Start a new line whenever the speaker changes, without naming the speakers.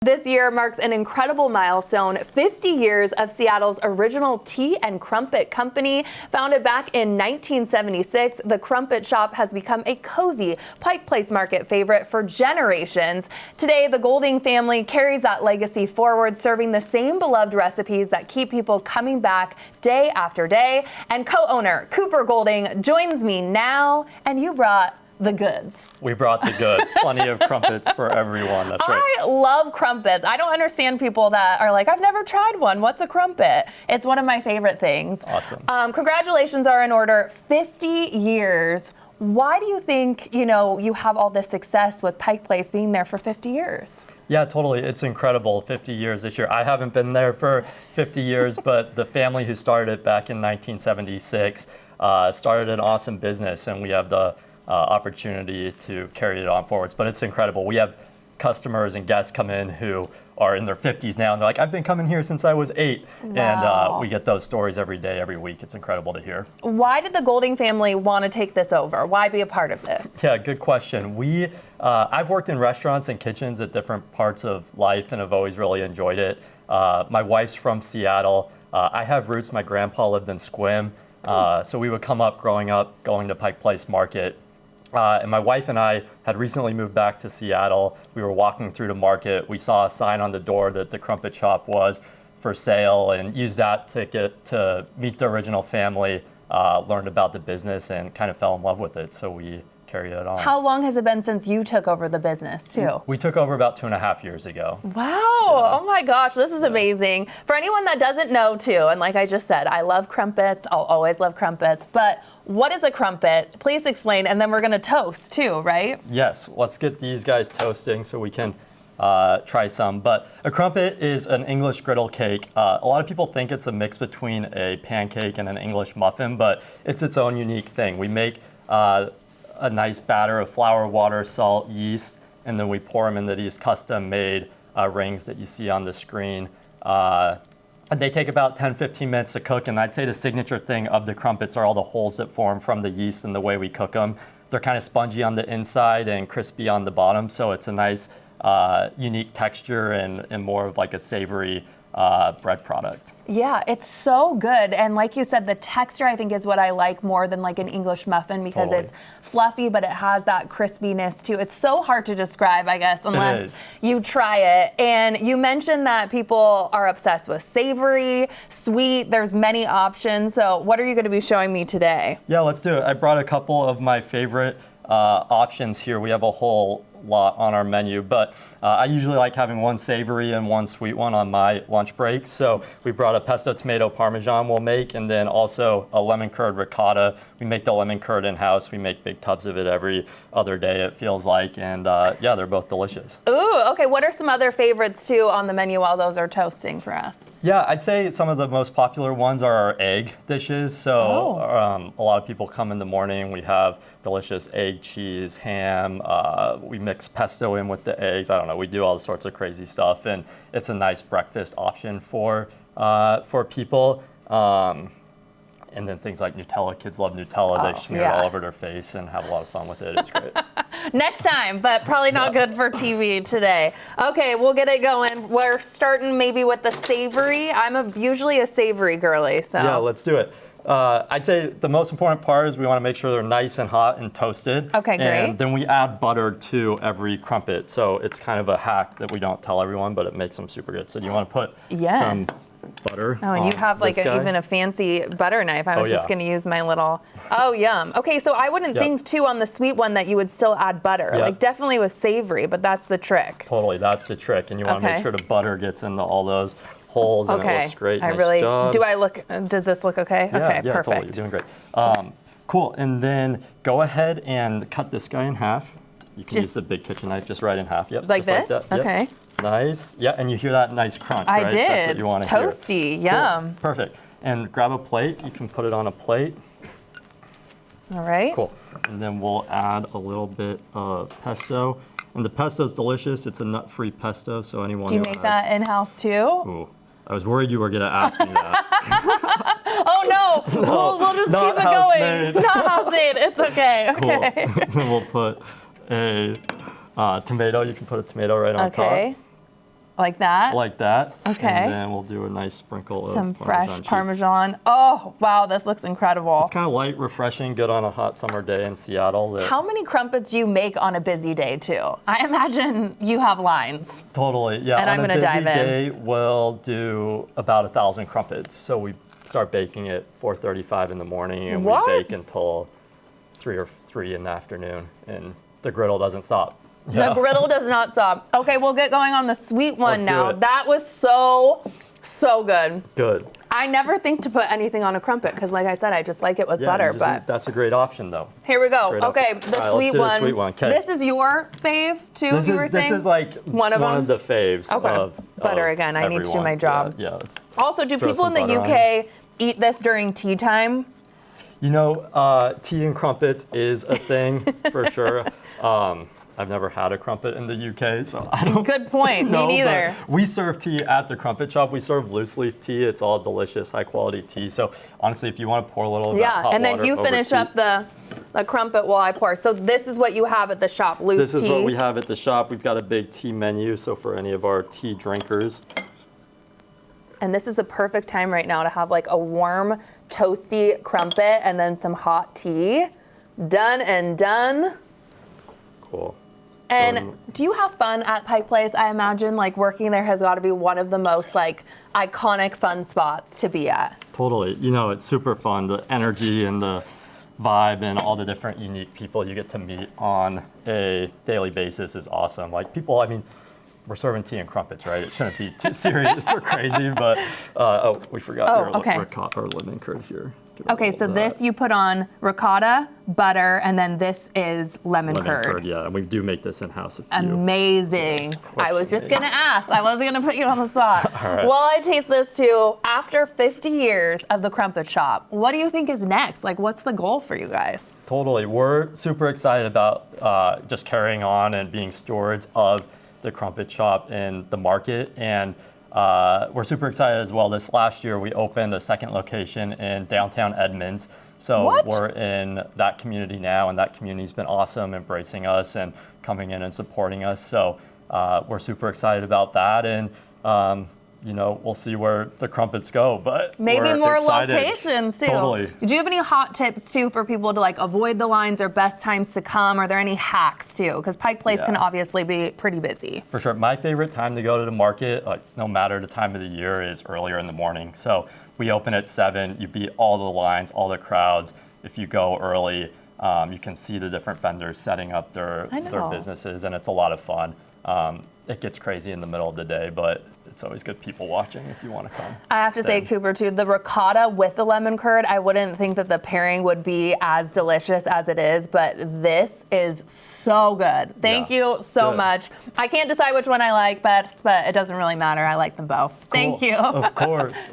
This year marks an incredible milestone, 50 years of Seattle's original tea and crumpet company. Founded back in 1976, the Crumpet Shop has become a cozy Pike Place Market favorite for generations. Today, the Golding family carries that legacy forward, serving the same beloved recipes that keep people coming back day after day. And co-owner Cooper Golding joins me now, and you brought the goods.
We brought the goods. Plenty of crumpets for everyone. That's right.
I love crumpets. I don't understand people that are like, I've never tried one. What's a crumpet? It's one of my favorite things.
Awesome.
Congratulations are in order. 50 years. Why do you think, you have all this success with Pike Place being there for 50 years?
Yeah, totally. It's incredible. 50 years this year. I haven't been there for 50 years, but the family who started it back in 1976 started an awesome business, and we have the opportunity to carry it on forwards. But it's incredible. We have customers and guests come in who are in their 50s now, and they're like, I've been coming here since I was 8.
Wow.
And we get those stories every day, every week. It's incredible to hear.
Why did the Golding family want to take this over? Why be a part of this?
Yeah, good question. I've worked in restaurants and kitchens at different parts of life and have always really enjoyed it. My wife's from Seattle. I have roots. My grandpa lived in Sequim. So we would come up growing up, going to Pike Place Market. And my wife and I had recently moved back to Seattle. We were walking through the market. We saw a sign on the door that the Crumpet Shop was for sale, and used that to meet the original family, learned about the business, and kind of fell in love with it. So we carried it on.
How long has it been since you took over the business, too?
We took over about 2.5 years ago.
Wow. Yeah. Oh my gosh, this is amazing. For anyone that doesn't know, too, and like I just said, I love crumpets. I'll always love crumpets. But what is a crumpet? Please explain, and then we're going to toast, too, right?
Yes. Let's get these guys toasting so we can try some. But a crumpet is an English griddle cake. A lot of people think it's a mix between a pancake and an English muffin, but it's its own unique thing. We make a nice batter of flour, water, salt, yeast, and then we pour them into these custom-made rings that you see on the screen. And they take about 10-15 minutes to cook, and I'd say the signature thing of the crumpets are all the holes that form from the yeast and the way we cook them. They're kind of spongy on the inside and crispy on the bottom, so it's a nice, unique texture and more of like a savory bread product.
Yeah, it's so good. And like you said, the texture I think is what I like more than like an English muffin, because
Totally.
It's fluffy, but it has that crispiness too. It's so hard to describe, I guess, unless you try it. And you mentioned that people are obsessed with savory, sweet. There's many options. So what are you going to be showing me today?
Yeah, let's do it. I brought a couple of my favorite options here. We have a whole lot on our menu, but I usually like having one savory and one sweet one on my lunch break. So we brought a pesto tomato parmesan we'll make, and then also a lemon curd ricotta. We make the lemon curd in-house. We make big tubs of it every other day, it feels like, and yeah, they're both delicious.
Ooh, okay. What are some other favorites too on the menu while those are toasting for us?
Yeah, I'd say some of the most popular ones are our egg dishes. So a lot of people come in the morning. We have delicious egg, cheese, ham. We mix pesto in with the eggs. I don't know. We do all sorts of crazy stuff, and it's a nice breakfast option for people. And then things like Nutella. Kids love Nutella. They smear it all over their face and have a lot of fun with it. It's great.
Next time, but probably not good for TV today. Okay, we'll get it going. We're starting maybe with the savory. I'm usually a savory girly, so.
Yeah, let's do it. I'd say the most important part is we want to make sure they're nice and hot and toasted.
Okay, great.
And then we add butter to every crumpet. So it's kind of a hack that we don't tell everyone, but it makes them super good. So do you want to put some butter?
Oh, and you have like even a fancy butter knife. I was just going to use my little, yum. Okay, so I wouldn't think too on the sweet one that you would still add butter. Like definitely with savory, but that's the trick.
Totally, that's the trick. And you want to make sure the butter gets into all those holes, and it looks great.
Nice job. Does this look okay?
Yeah,
okay,
yeah,
perfect.
Totally. You're doing great. Cool, and then go ahead and cut this guy in half. You can use the big kitchen knife just right in half. Yep.
Like
just
this?
Like that.
Okay.
Yep. Nice. Yeah, and you hear that nice crunch, right?
I did.
That's what you want to hear.
Toasty, yum.
Cool. Perfect. And grab a plate. You can put it on a plate.
All right.
Cool. And then we'll add a little bit of pesto. And the pesto is delicious. It's a nut-free pesto, so anyone
Do you make that in-house too?
Ooh, I was worried you were going to ask me that.
Oh no, we'll just keep it going. Not house made. It's okay.
Cool.
Okay.
Then we'll put a tomato. You can put a tomato right on top.
Like that?
like that.
Okay.
And then we'll do a nice sprinkle of
Some
Parmesan
fresh
cheese.
Parmesan. Oh, wow, this looks incredible.
It's kind of light, refreshing, good on a hot summer day in Seattle.
How many crumpets do you make on a busy day, too? I imagine you have lines.
Totally, yeah.
And I'm
on a
gonna
busy
dive in.
day, we'll do about 1,000 crumpets. So we start baking at 4:35 in the morning, and
What?
we bake until 3 in the afternoon, and the griddle doesn't stop.
The griddle does not stop. Okay, we'll get going on the sweet one
Let's do
now.
it.
That was so good.
Good.
I never think to put anything on a crumpet because, like I said, I just like it with
Yeah,
butter.
you just-
But
that's a great option, though.
here we go.
Great
Okay,
option.
the
All right,
sweet
let's do the
one.
sweet one. 'Kay.
This is your fave too.
This
you were
is
saying?
like
One of
the faves
Okay.
of
Butter
of
again. I need to do
everyone.
my job.
Yeah. Let's
Also, do
throw
people in
some
the
butter on
UK eat this during tea time?
You know, tea and crumpets is a thing for sure. I've never had a crumpet in the UK, so I don't
Good point.
know,
Me neither.
but we serve tea at the Crumpet Shop. We serve loose leaf tea. It's all delicious, high quality tea. So honestly, if you want to pour a little of that
Yeah,
hot
and then
water
you
over
finish
tea-
up the crumpet while I pour. So this is what you have at the shop, loose
This
tea.
is what we have at the shop. We've got a big tea menu, so for any of our tea drinkers.
And this is the perfect time right now to have like a warm, toasty crumpet and then some hot tea. Done and done.
Cool.
And do you have fun at Pike Place? I imagine like working there has got to be one of the most like iconic fun spots to be at.
Totally. You know, it's super fun. The energy and the vibe and all the different unique people you get to meet on a daily basis is awesome. Like people, I mean, we're serving tea and crumpets, right? It shouldn't be too serious or crazy, but oh, we forgot
Oh,
your
okay.
ricotta or lemon curd here. Get a
Okay,
little
so
of
this
that.
you put on ricotta, butter, and then this is lemon
lemon
curd.
curd, yeah, and we do make this in house a few.
Amazing. I was just
me.
gonna ask. I wasn't gonna put you on the spot.
All right.
While I taste this too, after 50 years of the Crumpet Shop, what do you think is next? Like, what's the goal for you guys?
Totally. We're super excited about just carrying on and being stewards of the Crumpet Shop in the market. And we're super excited as well. This last year, we opened a second location in downtown Edmonds. So
What?
we're in that community now, and that community's been awesome, embracing us and coming in and supporting us. So we're super excited about that. And you know, we'll see where the crumpets go, but
Maybe
we're
more
excited.
locations too.
Totally.
Do you have any hot tips too for people to like avoid the lines or best times to come? Are there any hacks too? Because Pike Place
Yeah.
can obviously be pretty busy.
For sure. My favorite time to go to the market, like no matter the time of the year, is earlier in the morning. So we open at 7, you beat all the lines, all the crowds. If you go early, you can see the different vendors setting up their
know.
businesses, and it's a lot of fun. It gets crazy in the middle of the day, but it's always good people watching if you want to come.
I have to say,
Then.
Cooper, too, the ricotta with the lemon curd, I wouldn't think that the pairing would be as delicious as it is, but this is so good. Thank
Yeah.
you so
Good.
much. I can't decide which one I like best, but it doesn't really matter. I like them both. Thank
Cool.
you.
Of course.